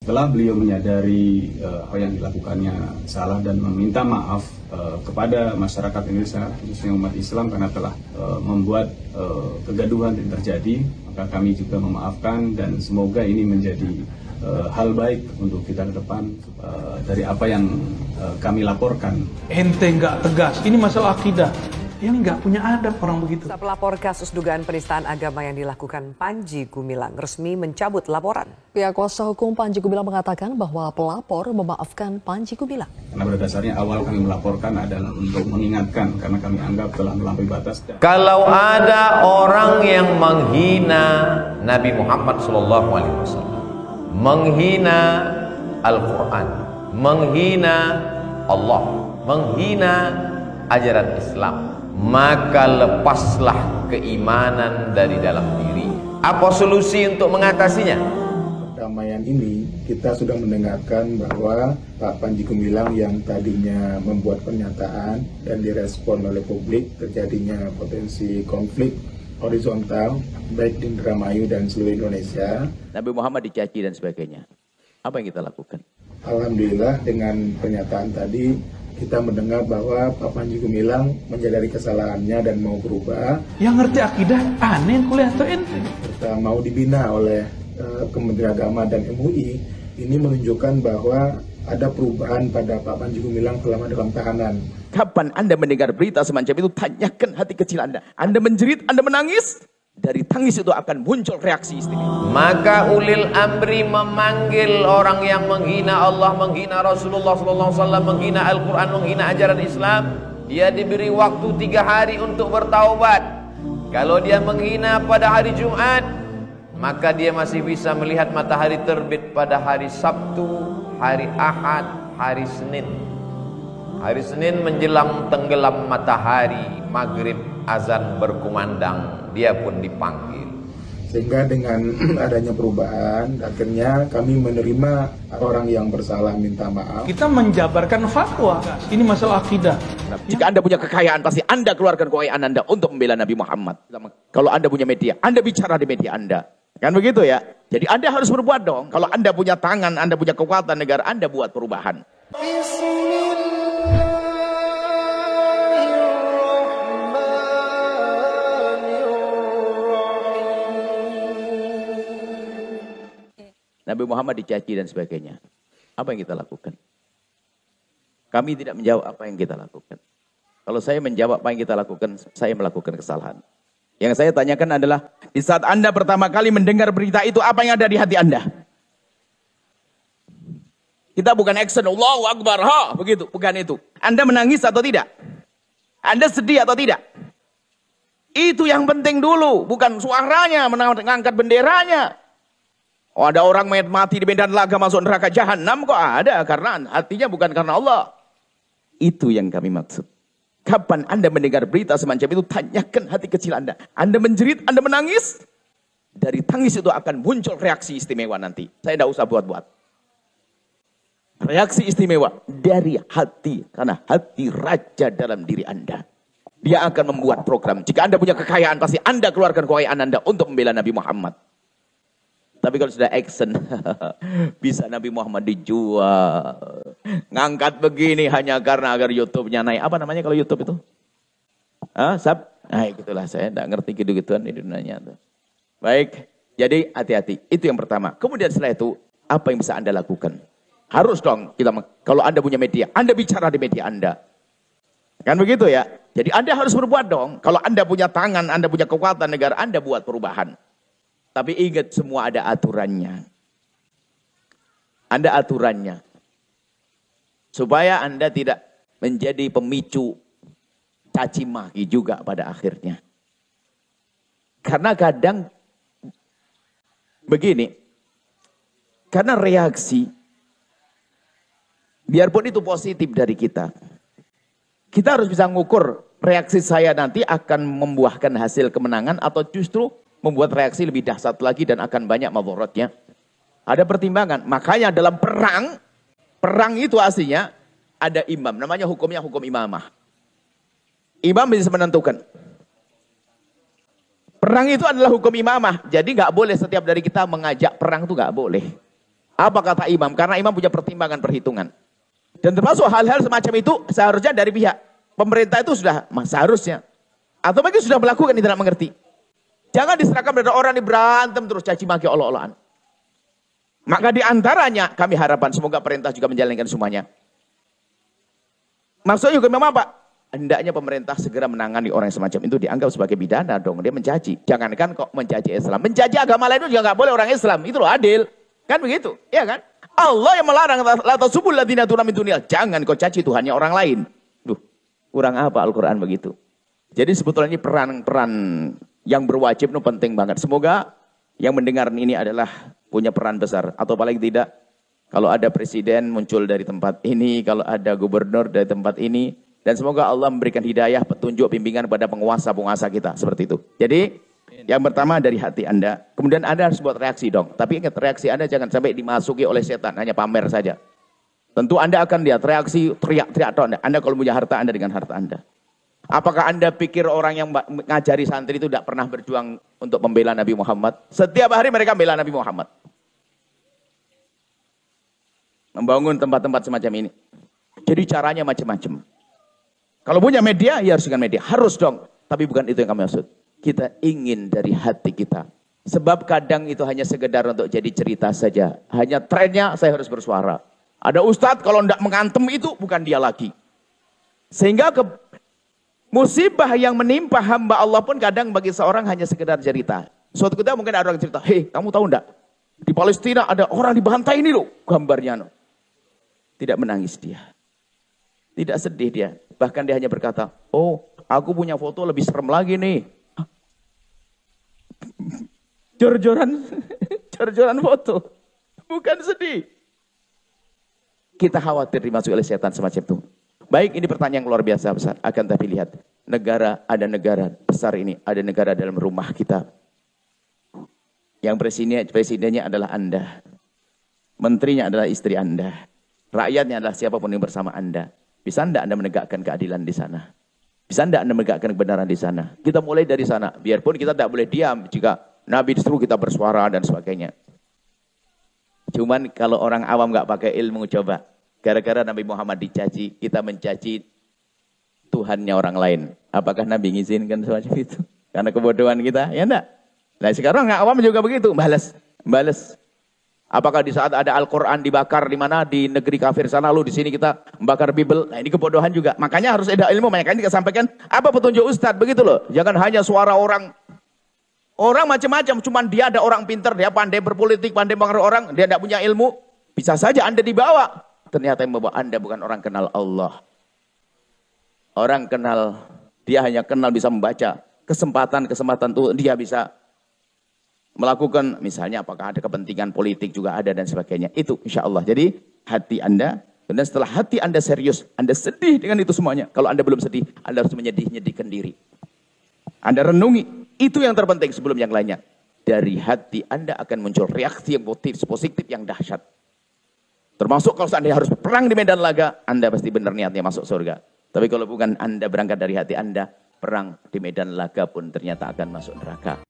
Setelah beliau menyadari apa yang dilakukannya salah dan meminta maaf kepada masyarakat Indonesia, khususnya umat Islam, karena telah membuat kegaduhan yang terjadi, maka kami juga memaafkan dan semoga ini menjadi hal baik untuk kita ke depan dari apa yang kami laporkan. Ente nggak tegas, ini masalah akidah. Yang nggak punya adab orang begitu. Pelapor kasus dugaan penistaan agama yang dilakukan Panji Gumilang resmi mencabut laporan. Pihak kuasa hukum Panji Gumilang mengatakan bahwa pelapor memaafkan Panji Gumilang. Karena pada dasarnya awal kami melaporkan adalah untuk mengingatkan karena kami anggap telah melampaui batas. Kalau ada orang yang menghina Nabi Muhammad SAW, menghina Al-Quran, menghina Allah, menghina ajaran Islam, maka lepaslah keimanan dari dalam diri. Apa solusi untuk mengatasinya? Perdamaian ini kita sudah mendengarkan bahwa Pak Panji Gumilang yang tadinya membuat pernyataan dan direspon oleh publik terjadinya potensi konflik horizontal baik di Indramayu dan seluruh Indonesia. Nabi Muhammad dicaci dan sebagainya. Apa yang kita lakukan? Alhamdulillah dengan pernyataan tadi kita mendengar bahwa Pak Panji Gumilang menyadari kesalahannya dan mau berubah. Yang ngerti akidah aneh kuliah atau ente. Kita mau dibina oleh Kementerian Agama dan MUI. Ini menunjukkan bahwa ada perubahan pada Pak Panji Gumilang selama dalam tahanan. Kapan Anda mendengar berita semacam itu, tanyakan hati kecil Anda. Anda menjerit, Anda menangis, dari tangis itu akan muncul reaksi istimewa. Maka ulil amri memanggil orang yang menghina Allah, menghina Rasulullah SAW, menghina Al-Quran, menghina ajaran Islam. Dia diberi waktu 3 hari untuk bertaubat. Kalau dia menghina pada hari Jumat, maka dia masih bisa melihat matahari terbit pada hari Sabtu, hari Ahad, hari Senin. Hari Senin menjelang tenggelam matahari, maghrib azan berkumandang, dia pun dipanggil. Sehingga dengan adanya perubahan, akhirnya kami menerima orang yang bersalah minta maaf. Kita menjabarkan fatwa, ini masalah akidah. Jika Anda punya kekayaan, pasti Anda keluarkan kekayaan Anda untuk membela Nabi Muhammad. Kalau Anda punya media, Anda bicara di media Anda. Kan begitu ya? Jadi Anda harus berbuat dong. Kalau Anda punya tangan, Anda punya kekuatan negara, Anda buat perubahan. Nabi Muhammad dicaci dan sebagainya. Apa yang kita lakukan? Kami tidak menjawab apa yang kita lakukan. Kalau saya menjawab apa yang kita lakukan, saya melakukan kesalahan. Yang saya tanyakan adalah, di saat Anda pertama kali mendengar berita itu, apa yang ada di hati Anda? Kita bukan action, Allahu Akbar, ha, begitu, bukan itu. Anda menangis atau tidak? Anda sedih atau tidak? Itu yang penting dulu, bukan suaranya, mengangkat benderanya. Oh, ada orang mati di medan laga masuk neraka jahanam kok ada, karena hatinya bukan karena Allah. Itu yang kami maksud. Kapan Anda mendengar berita semacam itu, tanyakan hati kecil Anda. Anda menjerit, Anda menangis, dari tangis itu akan muncul reaksi istimewa nanti. Saya tidak usah buat-buat. Reaksi istimewa dari hati, karena hati raja dalam diri Anda. Dia akan membuat program. Jika Anda punya kekayaan, pasti Anda keluarkan kekayaan Anda untuk membela Nabi Muhammad. Tapi kalau sudah action, bisa Nabi Muhammad dijual. Ngangkat begini hanya karena agar YouTube-nya naik. Apa namanya kalau YouTube itu? Nah, gitulah, saya tidak ngerti gitu-gituan di dunianya. Baik, jadi hati-hati. Itu yang pertama. Kemudian setelah itu, apa yang bisa Anda lakukan? Harus dong, kalau Anda punya media, Anda bicara di media Anda. Kan begitu ya? Jadi Anda harus berbuat dong. Kalau Anda punya tangan, Anda punya kekuatan negara, Anda buat perubahan. Tapi ingat, semua ada aturannya. Ada aturannya. Supaya Anda tidak menjadi pemicu caci maki juga pada akhirnya. Karena kadang begini. Karena reaksi, biarpun itu positif dari kita, kita harus bisa mengukur reaksi saya nanti akan membuahkan hasil kemenangan atau justru membuat reaksi lebih dahsyat lagi dan akan banyak madharatnya. Ada pertimbangan. Makanya dalam perang itu aslinya ada imam. Namanya hukumnya hukum imamah. Imam bisa menentukan. Perang itu adalah hukum imamah. Jadi nggak boleh setiap dari kita mengajak perang itu nggak boleh. Apa kata imam? Karena imam punya pertimbangan, perhitungan. Dan termasuk hal-hal semacam itu seharusnya dari pihak pemerintah itu sudah seharusnya. Atau mungkin sudah melakukan, tidak mengerti. Jangan diserahkan pada orang yang berantem terus caci maki olok-olokan. Maka di antaranya kami harapkan semoga perintah juga menjalankan semuanya. Maksudnya juga memang Pak, hendaknya pemerintah segera menangani orang yang semacam itu, dianggap sebagai pidana dong, dia mencaci. Jangankan kok mencaci Islam, mencaci agama lain itu juga nggak boleh orang Islam, itu loh adil. Kan begitu, ya kan? Allah yang melarang, la tasubul ladzina yad'una min dunillah, jangan kau caci Tuhannya orang lain. Duh, kurang apa Al-Qur'an begitu. Jadi sebetulnya ini peran-peran yang berwajib itu penting banget. Semoga yang mendengar ini adalah punya peran besar. Atau paling tidak, kalau ada presiden muncul dari tempat ini, kalau ada gubernur dari tempat ini. Dan semoga Allah memberikan hidayah, petunjuk, bimbingan pada penguasa-penguasa kita. Seperti itu. Jadi, yang pertama dari hati Anda. Kemudian Anda harus buat reaksi dong. Tapi ingat, reaksi Anda jangan sampai dimasuki oleh setan. Hanya pamer saja. Tentu Anda akan lihat reaksi teriak-teriak. Anda kalau punya harta, Anda dengan harta Anda. Apakah Anda pikir orang yang mengajari santri itu tidak pernah berjuang untuk membela Nabi Muhammad? Setiap hari mereka membela Nabi Muhammad. Membangun tempat-tempat semacam ini. Jadi caranya macam-macam. Kalau punya media, ya harus dengan media. Harus dong. Tapi bukan itu yang kami maksud. Kita ingin dari hati kita. Sebab kadang itu hanya sekedar untuk jadi cerita saja. Hanya trennya saya harus bersuara. Ada ustadz kalau tidak mengantem itu bukan dia lagi. Sehingga musibah yang menimpa hamba Allah pun kadang bagi seorang hanya sekedar cerita. Suatu ketika mungkin ada orang cerita, hei kamu tahu enggak? Di Palestina ada orang dibantai ini loh gambarnya. No. Tidak menangis dia. Tidak sedih dia. Bahkan dia hanya berkata, oh aku punya foto lebih serem lagi nih. Jor-joran foto. Bukan sedih. Kita khawatir dimasuki oleh setan semacam itu. Baik, ini pertanyaan yang luar biasa besar. Akan tapi lihat, ada negara besar ini, ada negara dalam rumah kita. Yang presidennya adalah Anda. Menterinya adalah istri Anda. Rakyatnya adalah siapapun yang bersama Anda. Bisa Anda menegakkan keadilan di sana? Bisa Anda menegakkan kebenaran di sana? Kita mulai dari sana. Biarpun kita tidak boleh diam jika Nabi disuruh kita bersuara dan sebagainya. Cuman kalau orang awam nggak pakai ilmu, coba. Gara-gara Nabi Muhammad dicaci, kita mencaci Tuhannya orang lain. Apakah Nabi ngizinkan semacam itu? Karena kebodohan kita, ya enggak? Nah sekarang nggak awam juga begitu, balas. Apakah di saat ada Al-Quran dibakar di mana di negeri kafir sana, lalu di sini kita membakar Bible? Nah ini kebodohan juga. Makanya harus ada ilmu. Makanya kita sampaikan apa petunjuk Ustadz begitu loh. Jangan hanya suara orang. Orang macam-macam. Cuman dia ada orang pintar, dia pandai berpolitik, pandai mengaruh orang, dia tidak punya ilmu. Bisa saja Anda dibawa. Ternyata yang membawa Anda bukan orang kenal Allah. Orang kenal, dia hanya kenal bisa membaca. Kesempatan itu dia bisa melakukan, misalnya apakah ada kepentingan politik juga ada dan sebagainya. Itu insya Allah. Jadi hati Anda, dan setelah hati Anda serius, Anda sedih dengan itu semuanya. Kalau Anda belum sedih, Anda harus menyedihkan diri. Anda renungi. Itu yang terpenting sebelum yang lainnya. Dari hati Anda akan muncul reaksi yang positif yang dahsyat. Termasuk kalau Anda harus perang di medan laga, Anda pasti benar niatnya masuk surga. Tapi kalau bukan Anda berangkat dari hati Anda, perang di medan laga pun ternyata akan masuk neraka.